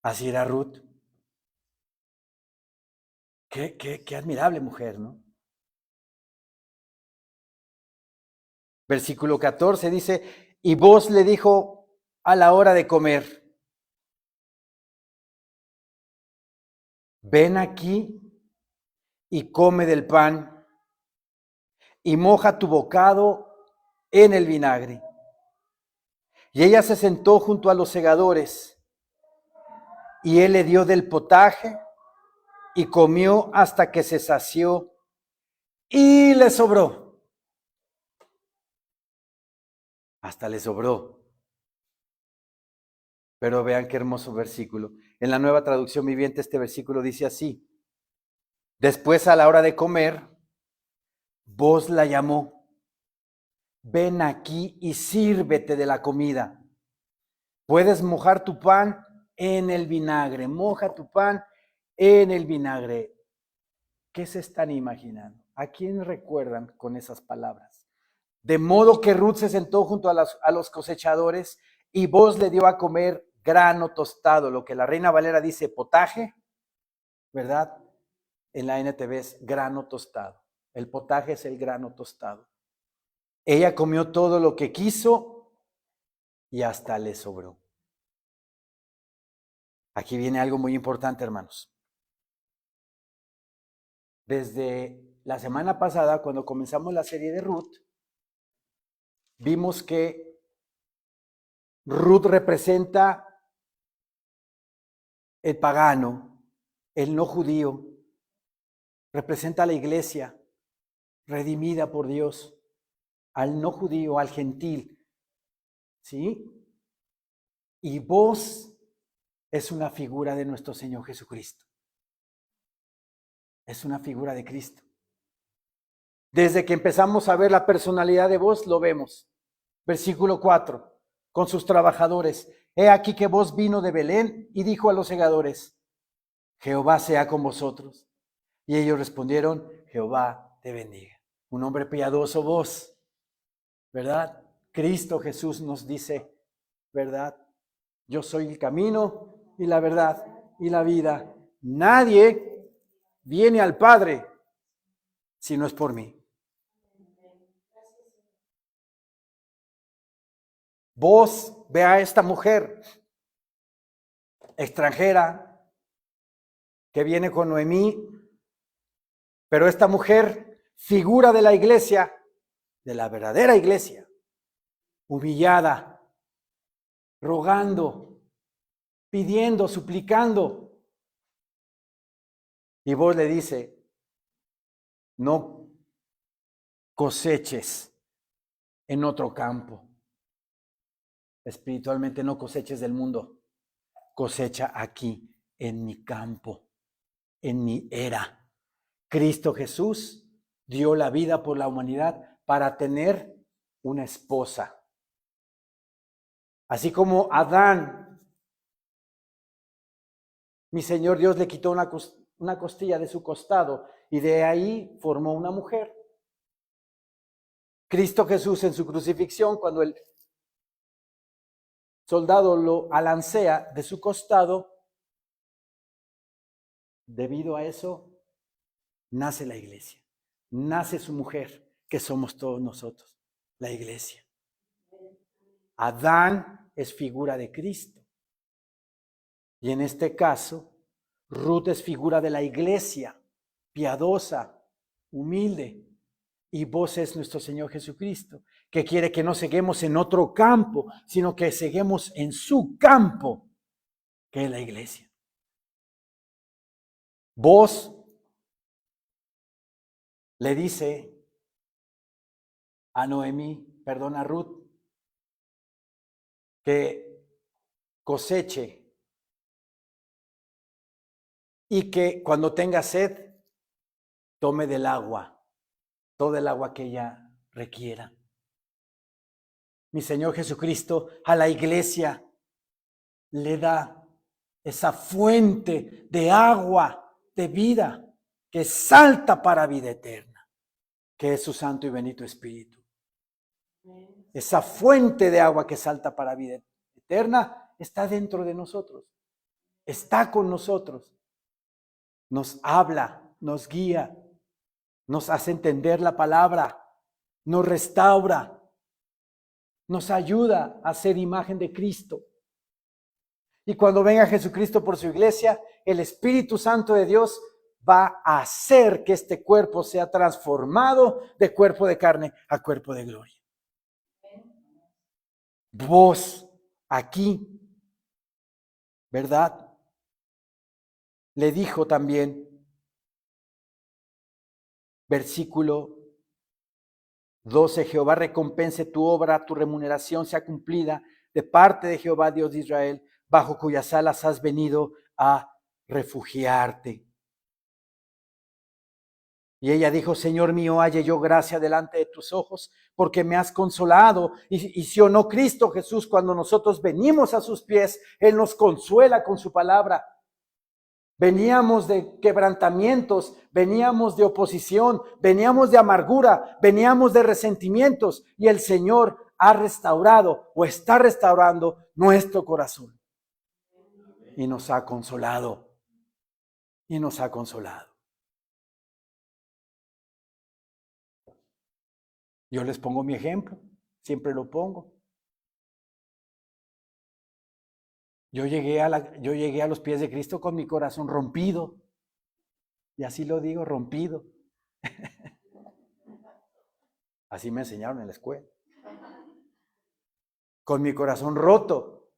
Así era Ruth. Qué admirable mujer, ¿no? Versículo 14 dice, y Booz le dijo a la hora de comer, ven aquí y come del pan y moja tu bocado en el vinagre. Y ella se sentó junto a los segadores y él le dio del potaje y comió hasta que se sació y le sobró. Hasta le sobró. Pero vean qué hermoso versículo. En la Nueva Traducción Viviente este versículo dice así. Después a la hora de comer, Booz la llamó. Ven aquí y sírvete de la comida. Puedes mojar tu pan en el vinagre. Moja tu pan en el vinagre. ¿Qué se están imaginando? ¿A quién recuerdan con esas palabras? De modo que Ruth se sentó junto a los cosechadores y Booz le dio a comer grano tostado, lo que la Reina Valera dice potaje, ¿verdad? En la NTV es grano tostado. El potaje es el grano tostado. Ella comió todo lo que quiso y hasta le sobró. Aquí viene algo muy importante, hermanos. Desde la semana pasada, cuando comenzamos la serie de Ruth, vimos que Ruth representa el pagano, el no judío, representa a la iglesia redimida por Dios, al no judío, al gentil, ¿sí? Y Booz es una figura de nuestro Señor Jesucristo. Es una figura de Cristo. Desde que empezamos a ver la personalidad de Booz, lo vemos. Versículo 4, con sus trabajadores. He aquí que Booz vino de Belén y dijo a los segadores, Jehová sea con vosotros. Y ellos respondieron, Jehová te bendiga. Un hombre piadoso Booz, ¿verdad? Cristo Jesús nos dice, ¿verdad? Yo soy el camino y la verdad y la vida. Nadie viene al Padre si no es por mí. Vos ve a esta mujer extranjera que viene con Noemí, pero esta mujer, figura de la iglesia, de la verdadera iglesia, humillada, rogando, pidiendo, suplicando. Y vos le dice, no coseches en otro campo. Espiritualmente no coseches del mundo, cosecha aquí, en mi campo, en mi era. Cristo Jesús dio la vida por la humanidad para tener una esposa. Así como Adán, mi Señor Dios le quitó una costilla de su costado y de ahí formó una mujer. Cristo Jesús en su crucifixión, cuando el soldado lo alancea de su costado, Debido a eso, nace la iglesia. Nace su mujer, que somos todos nosotros, la iglesia. Adán es figura de Cristo. Y en este caso, Ruth es figura de la iglesia, piadosa, humilde. Y vos es nuestro Señor Jesucristo, que quiere que no seguimos en otro campo, sino que seguimos en su campo, que es la iglesia. Vos le dice a a Ruth, que coseche y que cuando tenga sed, tome del agua, todo el agua que ella requiera. Mi Señor Jesucristo a la iglesia le da esa fuente de agua, de vida, que salta para vida eterna, que es su Santo y Bendito Espíritu. Esa fuente de agua que salta para vida eterna está dentro de nosotros, está con nosotros, nos habla, nos guía, nos hace entender la palabra, nos restaura, nos ayuda a ser imagen de Cristo. Y cuando venga Jesucristo por su iglesia, el Espíritu Santo de Dios va a hacer que este cuerpo sea transformado de cuerpo de carne a cuerpo de gloria. Vos aquí, ¿verdad? Le dijo también, versículo 12, Jehová recompense tu obra, tu remuneración sea cumplida de parte de Jehová Dios de Israel, bajo cuyas alas has venido a refugiarte. Y ella dijo, Señor mío, halle yo gracia delante de tus ojos, porque me has consolado. Y si o no Cristo Jesús, cuando nosotros venimos a sus pies, Él nos consuela con su palabra. Veníamos de quebrantamientos, veníamos de oposición, veníamos de amargura, veníamos de resentimientos, y el Señor ha restaurado o está restaurando nuestro corazón. Y nos ha consolado. Y nos ha consolado. Yo les pongo mi ejemplo, siempre lo pongo. Yo llegué a los pies de Cristo con mi corazón rompido. Y así lo digo, rompido. Así me enseñaron en la escuela. Con mi corazón roto.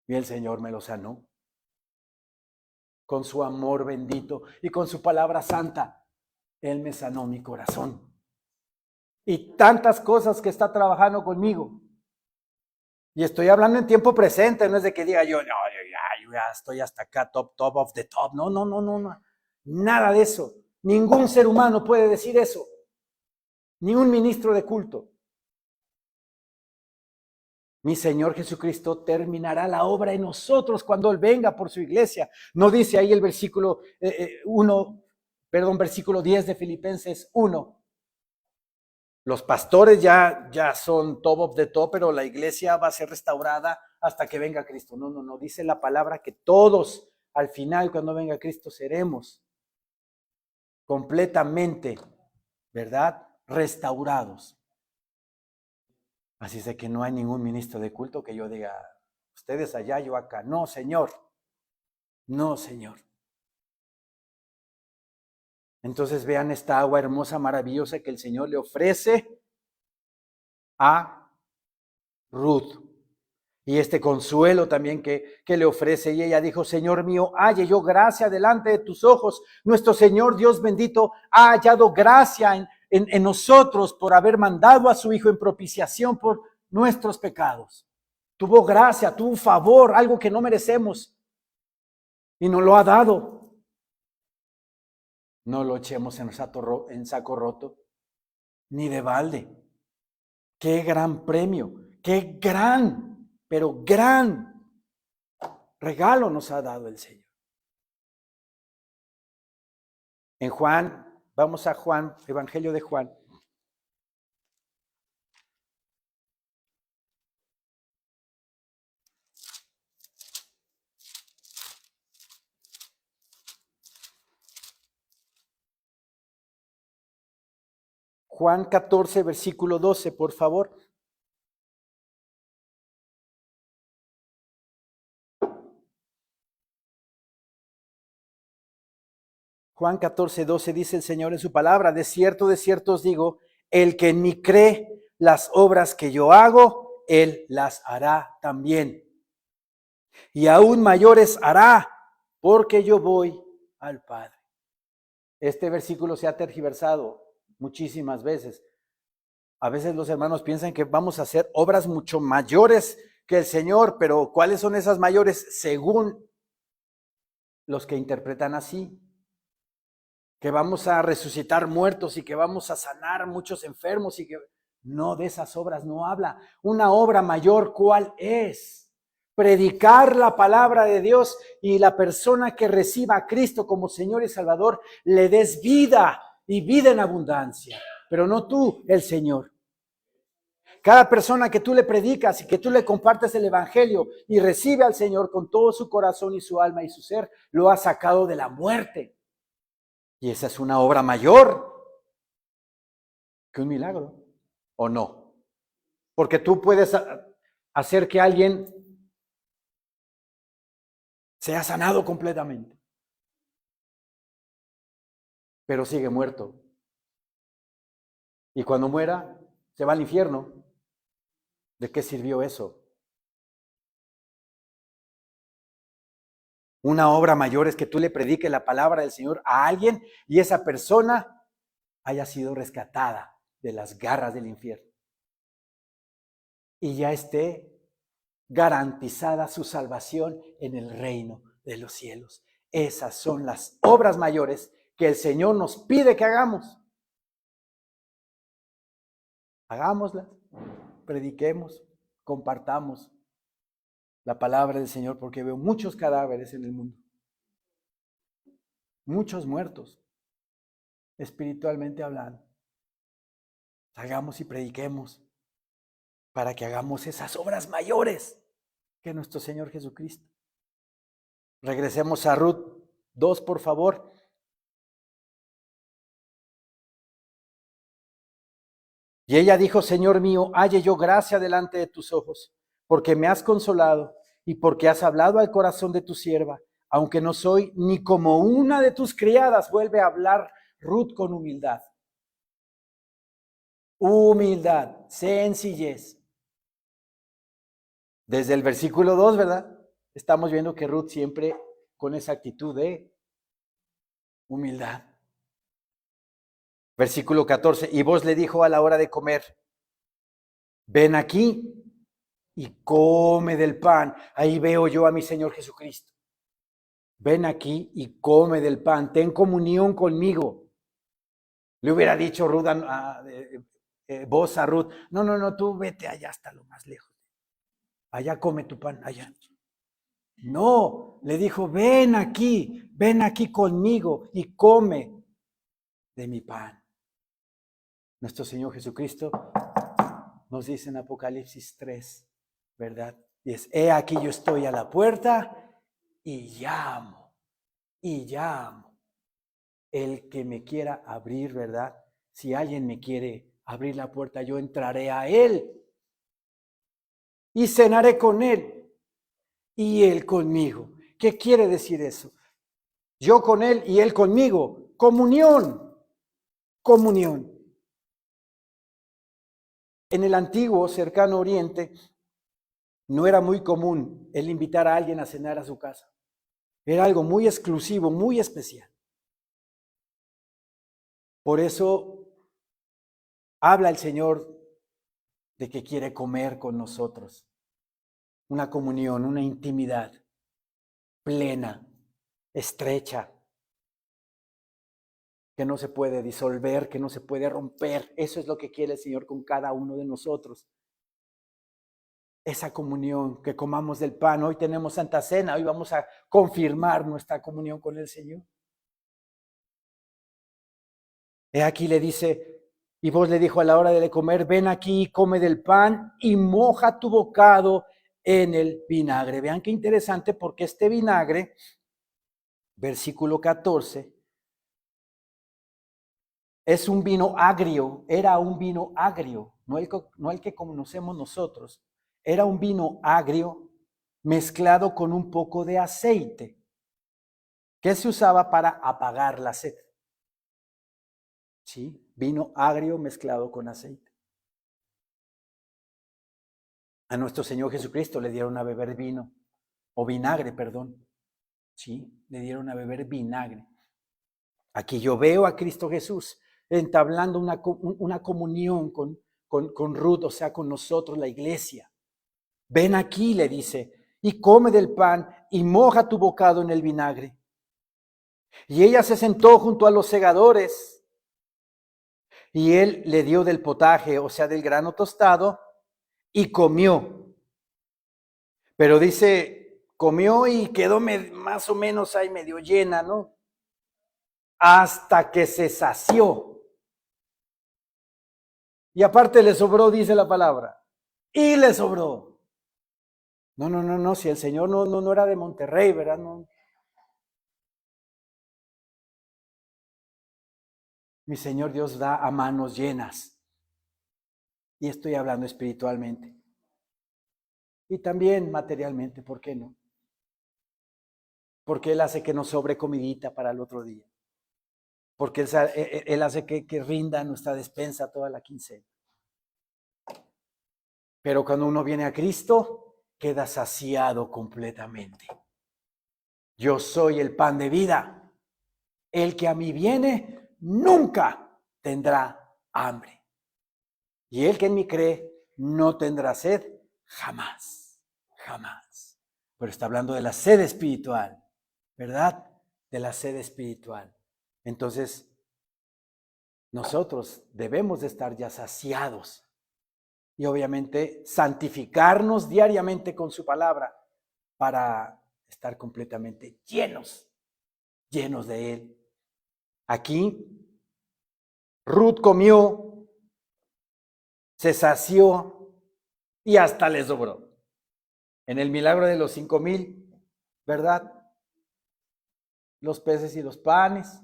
Y el Señor me lo sanó. Con su amor bendito y con su palabra santa, Él me sanó mi corazón. Y tantas cosas que está trabajando conmigo. Y estoy hablando en tiempo presente, no es de que diga yo ya estoy hasta acá, top of the top. No. Nada de eso. Ningún ser humano puede decir eso. Ni un ministro de culto. Mi Señor Jesucristo terminará la obra en nosotros cuando Él venga por su iglesia. No dice ahí el versículo versículo 10 de Filipenses 1. Los pastores ya son top of the top, pero la iglesia va a ser restaurada hasta que venga Cristo. No. Dice la palabra que todos al final, cuando venga Cristo, seremos completamente, ¿verdad? Restaurados. Así es de que no hay ningún ministro de culto que yo diga, ustedes allá, yo acá. No, Señor. No, Señor. Entonces vean esta agua hermosa, maravillosa que el Señor le ofrece a Ruth. Y este consuelo también que le ofrece. Y ella dijo, Señor mío, halle yo gracia delante de tus ojos. Nuestro Señor Dios bendito ha hallado gracia en nosotros por haber mandado a su Hijo en propiciación por nuestros pecados. Tuvo gracia, tuvo favor, algo que no merecemos. Y nos lo ha dado. No lo echemos en saco roto, ni de balde. Qué gran premio, qué pero gran regalo nos ha dado el Señor. En Juan, vamos a Juan, Evangelio de Juan. Juan 14, versículo 12, por favor. Juan 14, 12 dice el Señor en su palabra: de cierto os digo, el que en mí cree, las obras que yo hago, él las hará también. Y aún mayores hará, porque yo voy al Padre. Este versículo se ha tergiversado muchísimas veces. A veces los hermanos piensan que vamos a hacer obras mucho mayores que el Señor, pero ¿cuáles son esas mayores? Según los que interpretan así, que vamos a resucitar muertos y que vamos a sanar muchos enfermos y que no, de esas obras no habla. Una obra mayor, ¿cuál es? Predicar la palabra de Dios y la persona que reciba a Cristo como Señor y Salvador le des vida y vida en abundancia, pero no tú, el Señor. Cada persona que tú le predicas y que tú le compartes el evangelio y recibe al Señor con todo su corazón y su alma y su ser, lo ha sacado de la muerte. Y esa es una obra mayor que un milagro, ¿o no? Porque tú puedes hacer que alguien sea sanado completamente, pero sigue muerto. Y cuando muera, se va al infierno. ¿De qué sirvió eso? Una obra mayor es que tú le prediques la palabra del Señor a alguien y esa persona haya sido rescatada de las garras del infierno y ya esté garantizada su salvación en el reino de los cielos. Esas son las obras mayores que el Señor nos pide que hagamos. Hagámoslas, prediquemos, compartamos la palabra del Señor, porque veo muchos cadáveres en el mundo, muchos muertos, espiritualmente hablando. Hagamos y prediquemos para que hagamos esas obras mayores que nuestro Señor Jesucristo. Regresemos a Ruth 2, por favor. Y ella dijo: Señor mío, halle yo gracia delante de tus ojos, porque me has consolado y porque has hablado al corazón de tu sierva, aunque no soy ni como una de tus criadas. Vuelve a hablar Ruth con humildad. Humildad, sencillez. Desde el versículo 2, ¿verdad? Estamos viendo que Ruth siempre con esa actitud de humildad. Versículo 14, y vos le dijo a la hora de comer: ven aquí y come del pan. Ahí veo yo a mi Señor Jesucristo. Ven aquí y come del pan, ten comunión conmigo. Le hubiera dicho Ruth vos a Ruth: no, tú vete allá hasta lo más lejos. Allá come tu pan, allá. No, le dijo: ven aquí conmigo y come de mi pan. Nuestro Señor Jesucristo nos dice en Apocalipsis 3, ¿verdad? Y es: he aquí yo estoy a la puerta y llamo. El que me quiera abrir, ¿verdad? Si alguien me quiere abrir la puerta, yo entraré a él y cenaré con él y él conmigo. ¿Qué quiere decir eso? Yo con él y él conmigo. Comunión. En el antiguo cercano Oriente no era muy común el invitar a alguien a cenar a su casa. Era algo muy exclusivo, muy especial. Por eso habla el Señor de que quiere comer con nosotros. Una comunión, una intimidad plena, estrecha, que no se puede disolver, que no se puede romper. Eso es lo que quiere el Señor con cada uno de nosotros. Esa comunión, que comamos del pan. Hoy tenemos Santa Cena, hoy vamos a confirmar nuestra comunión con el Señor. Aquí le dice: y vos le dijo a la hora de comer: ven aquí, come del pan y moja tu bocado en el vinagre. Vean qué interesante, porque este vinagre, versículo 14, Es un vino agrio, era un vino agrio, no el que conocemos nosotros. Era un vino agrio mezclado con un poco de aceite, que se usaba para apagar la sed. ¿Sí? Vino agrio mezclado con aceite. A nuestro Señor Jesucristo le dieron a beber vino, o vinagre, perdón. ¿Sí? Le dieron a beber vinagre. Aquí yo veo a Cristo Jesús entablando una comunión con Ruth, o sea, con nosotros, la iglesia. Ven aquí, le dice, y come del pan y moja tu bocado en el vinagre. Y ella se sentó junto a los segadores y él le dio del potaje, o sea, del grano tostado, y comió. Pero dice, comió y quedó más o menos ahí medio llena, ¿no? Hasta que se sació. Y aparte le sobró, dice la palabra. Y le sobró. No, si el Señor no era de Monterrey, ¿verdad? No. Mi Señor Dios da a manos llenas. Y estoy hablando espiritualmente. Y también materialmente, ¿por qué no? Porque Él hace que nos sobre comidita para el otro día. Porque Él hace que rinda nuestra despensa toda la quincena. Pero cuando uno viene a Cristo, queda saciado completamente. Yo soy el pan de vida. El que a mí viene nunca tendrá hambre. Y el que en mí cree no tendrá sed jamás, jamás. Pero está hablando de la sed espiritual, ¿verdad? De la sed espiritual. Entonces, nosotros debemos de estar ya saciados y obviamente santificarnos diariamente con su palabra para estar completamente llenos de Él. Aquí, Ruth comió, se sació y hasta le sobró. En el milagro de los 5,000, ¿verdad? Los peces y los panes.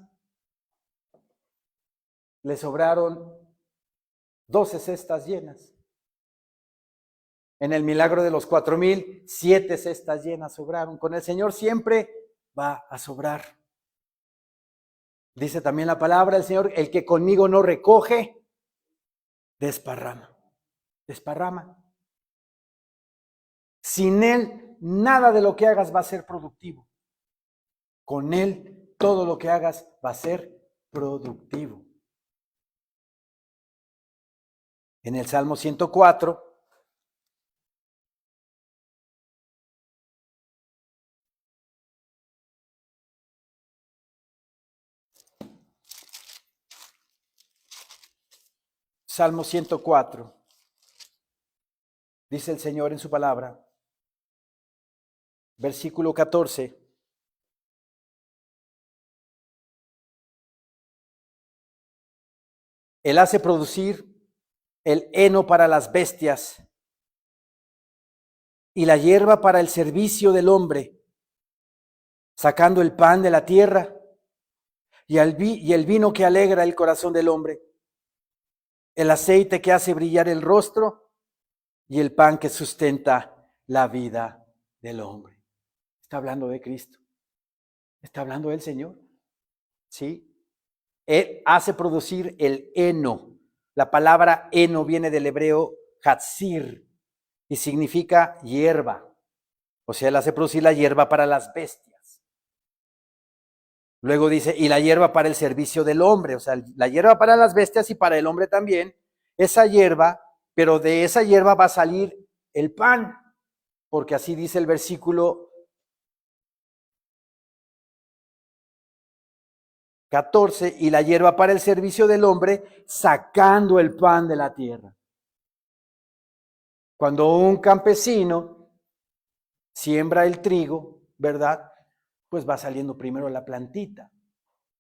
Le sobraron 12 cestas llenas. En el milagro de los 4,000, 7 cestas llenas sobraron. Con el Señor siempre va a sobrar. Dice también la palabra del Señor, el que conmigo no recoge, desparrama. Desparrama. Sin Él, nada de lo que hagas va a ser productivo. Con Él, todo lo que hagas va a ser productivo. En el Salmo 104, Salmo 104, dice el Señor en su palabra, versículo 14. Él hace producir el heno para las bestias y la hierba para el servicio del hombre, sacando el pan de la tierra y el vino que alegra el corazón del hombre, el aceite que hace brillar el rostro y el pan que sustenta la vida del hombre. Está hablando de Cristo. Está hablando del Señor. ¿Sí? Él hace producir el heno. La palabra heno viene del hebreo hatzir y significa hierba. O sea, él hace producir la hierba para las bestias. Luego dice, y la hierba para el servicio del hombre. O sea, la hierba para las bestias y para el hombre también. Esa hierba, pero de esa hierba va a salir el pan. Porque así dice el versículo 14, y la hierba para el servicio del hombre, sacando el pan de la tierra. Cuando un campesino siembra el trigo, ¿verdad? Pues va saliendo primero la plantita,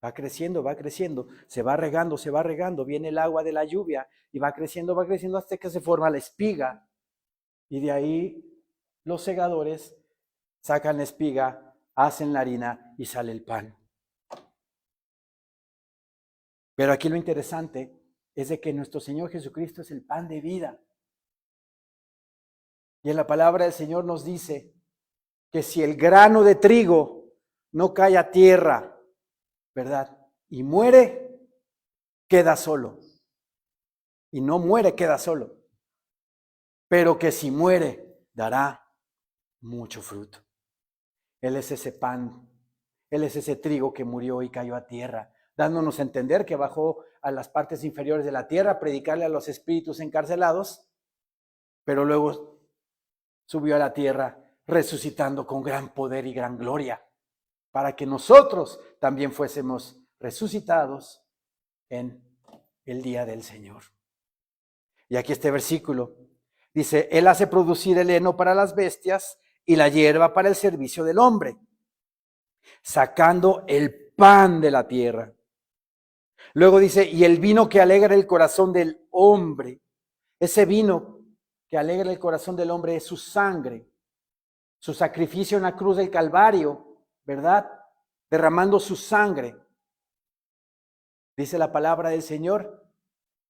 va creciendo, se va regando, viene el agua de la lluvia y va creciendo hasta que se forma la espiga. Y de ahí los segadores sacan la espiga, hacen la harina y sale el pan. Pero aquí lo interesante es de que nuestro Señor Jesucristo es el pan de vida. Y en la palabra del Señor nos dice que si el grano de trigo no cae a tierra, ¿verdad? Y muere, queda solo. Y no muere, queda solo. Pero que si muere, dará mucho fruto. Él es ese pan, Él es ese trigo que murió y cayó a tierra, dándonos a entender que bajó a las partes inferiores de la tierra a predicarle a los espíritus encarcelados, pero luego subió a la tierra resucitando con gran poder y gran gloria, para que nosotros también fuésemos resucitados en el día del Señor. Y aquí este versículo dice, Él hace producir el heno para las bestias y la hierba para el servicio del hombre, sacando el pan de la tierra. Luego dice, y el vino que alegra el corazón del hombre, ese vino que alegra el corazón del hombre es su sangre, su sacrificio en la cruz del Calvario, ¿verdad? Derramando su sangre. Dice la palabra del Señor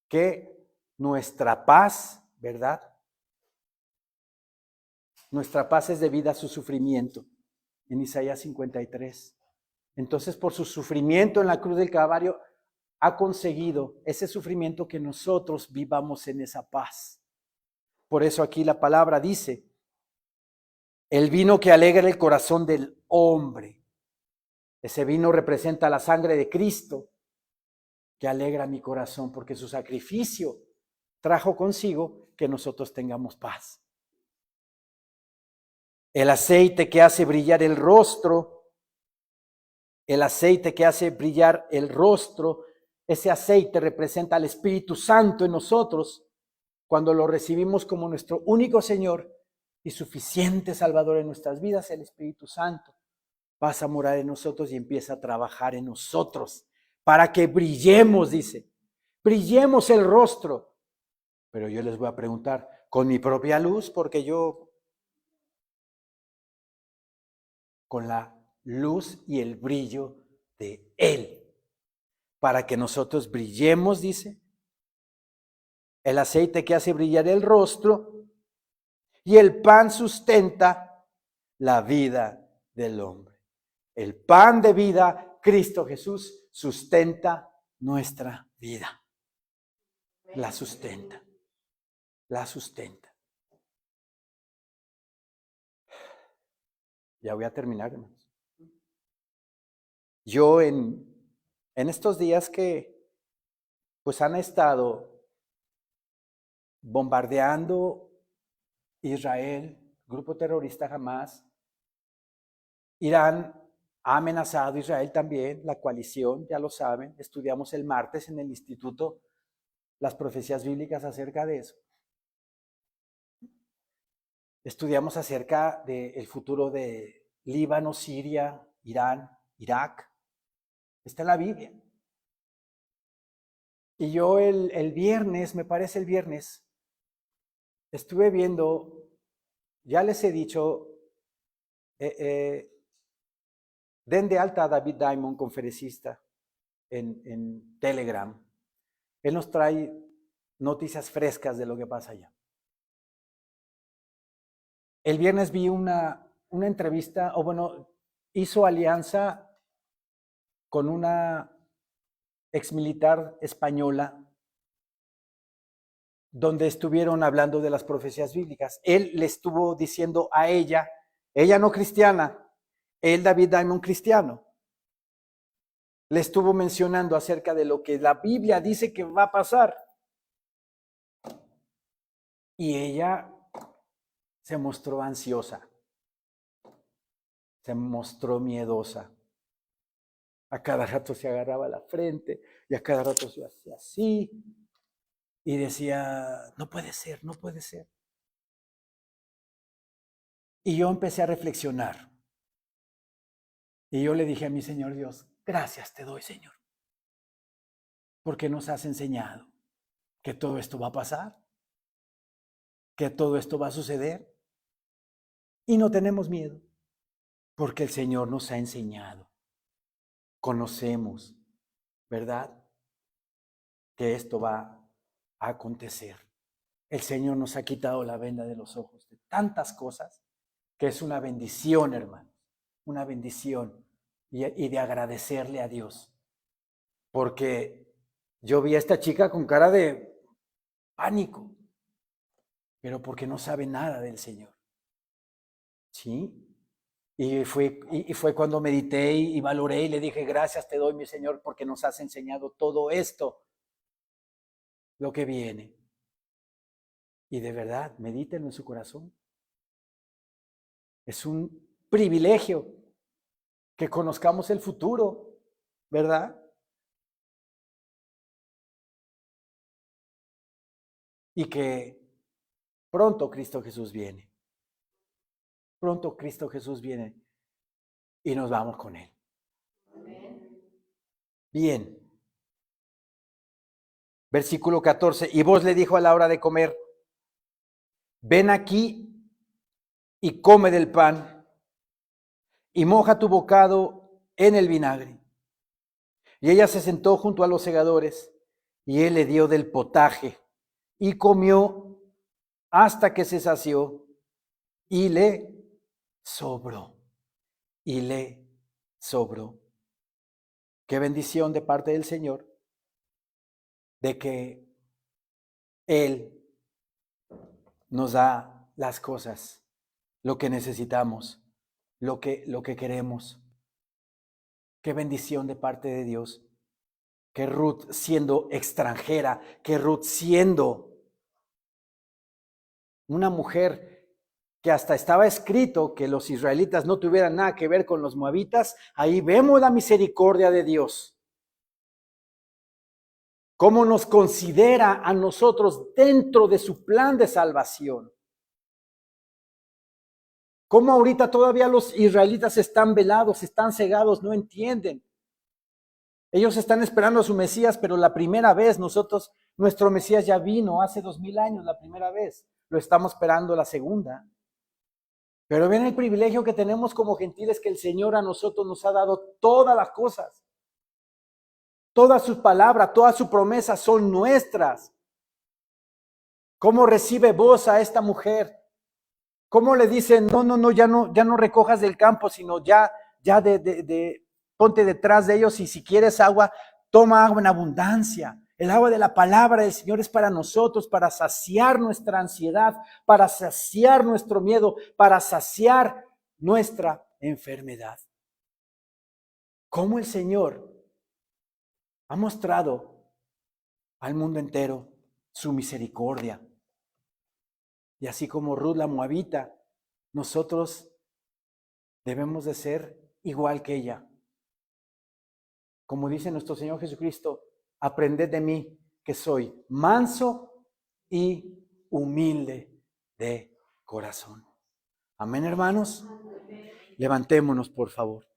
que nuestra paz, ¿verdad? Nuestra paz es debida a su sufrimiento, en Isaías 53. Entonces, por su sufrimiento en la cruz del Calvario, ha conseguido ese sufrimiento que nosotros vivamos en esa paz. Por eso aquí la palabra dice, el vino que alegra el corazón del hombre. Ese vino representa la sangre de Cristo que alegra mi corazón, porque su sacrificio trajo consigo que nosotros tengamos paz. El aceite que hace brillar el rostro, ese aceite representa al Espíritu Santo en nosotros cuando lo recibimos como nuestro único Señor y suficiente Salvador en nuestras vidas. El Espíritu Santo pasa a morar en nosotros y empieza a trabajar en nosotros para que brillemos, dice, brillemos el rostro. Pero yo les voy a preguntar, ¿con mi propia luz? Porque yo, con la luz y el brillo de Él, para que nosotros brillemos, dice, el aceite que hace brillar el rostro y el pan sustenta la vida del hombre. El pan de vida, Cristo Jesús, sustenta nuestra vida. La sustenta. La sustenta. Ya voy a terminar, hermanos. Yo en estos días que pues han estado bombardeando Israel, grupo terrorista Hamás, Irán ha amenazado a Israel también, la coalición, ya lo saben, estudiamos el martes en el instituto las profecías bíblicas acerca de eso. Estudiamos acerca del futuro de Líbano, Siria, Irán, Irak. Está en la Biblia. Y yo el viernes, me parece el viernes, estuve viendo, ya les he dicho, den de alta a David Diamond, conferencista, en Telegram. Él nos trae noticias frescas de lo que pasa allá. El viernes vi una entrevista, hizo alianza con una exmilitar española, donde estuvieron hablando de las profecías bíblicas. Él le estuvo diciendo a ella no cristiana, él David Diamond cristiano, le estuvo mencionando acerca de lo que la Biblia dice que va a pasar. Y ella se mostró ansiosa, se mostró miedosa. A cada rato se agarraba la frente y a cada rato se hacía así. Y decía, no puede ser, no puede ser. Y yo empecé a reflexionar. Y yo le dije a mi Señor Dios, gracias te doy, Señor, porque nos has enseñado que todo esto va a pasar, que todo esto va a suceder. Y no tenemos miedo, porque el Señor nos ha enseñado. Conocemos, ¿verdad? que esto va a acontecer. El Señor nos ha quitado la venda de los ojos de tantas cosas que es una bendición, hermano, una bendición y de agradecerle a Dios. Porque yo vi a esta chica con cara de pánico, pero porque no sabe nada del Señor. ¿Sí? Y fue cuando medité y valoré y le dije, gracias te doy, mi Señor, porque nos has enseñado todo esto, lo que viene. Y de verdad, medítenlo en su corazón. Es un privilegio que conozcamos el futuro, ¿verdad? Y que pronto Cristo Jesús viene. Pronto Cristo Jesús viene y nos vamos con Él. Bien. Versículo 14. Y vos le dijo a la hora de comer, ven aquí y come del pan y moja tu bocado en el vinagre. Y ella se sentó junto a los segadores y él le dio del potaje y comió hasta que se sació y le sobró. Y le sobró. Qué bendición de parte del Señor de que Él nos da las cosas, lo que necesitamos, lo que queremos. Qué bendición de parte de Dios. Que Ruth siendo extranjera, que Ruth siendo una mujer que hasta estaba escrito que los israelitas no tuvieran nada que ver con los moabitas, ahí vemos la misericordia de Dios. Cómo nos considera a nosotros dentro de su plan de salvación. Cómo ahorita todavía los israelitas están velados, están cegados, no entienden. Ellos están esperando a su Mesías, pero la primera vez nuestro Mesías ya vino hace 2000 años, la primera vez. Lo estamos esperando la segunda. Pero ven el privilegio que tenemos como gentiles, que el Señor a nosotros nos ha dado todas las cosas. Todas sus palabras, todas sus promesas son nuestras. ¿Cómo recibe vos a esta mujer? ¿Cómo le dicen, no, ya no recojas del campo, sino ya ponte detrás de ellos y si quieres agua, toma agua en abundancia? El agua de la palabra del Señor es para nosotros, para saciar nuestra ansiedad, para saciar nuestro miedo, para saciar nuestra enfermedad. ¿Cómo el Señor ha mostrado al mundo entero su misericordia? Y así como Ruth la moabita, nosotros debemos de ser igual que ella. Como dice nuestro Señor Jesucristo, aprended de mí que soy manso y humilde de corazón. Amén, hermanos. Levantémonos, por favor.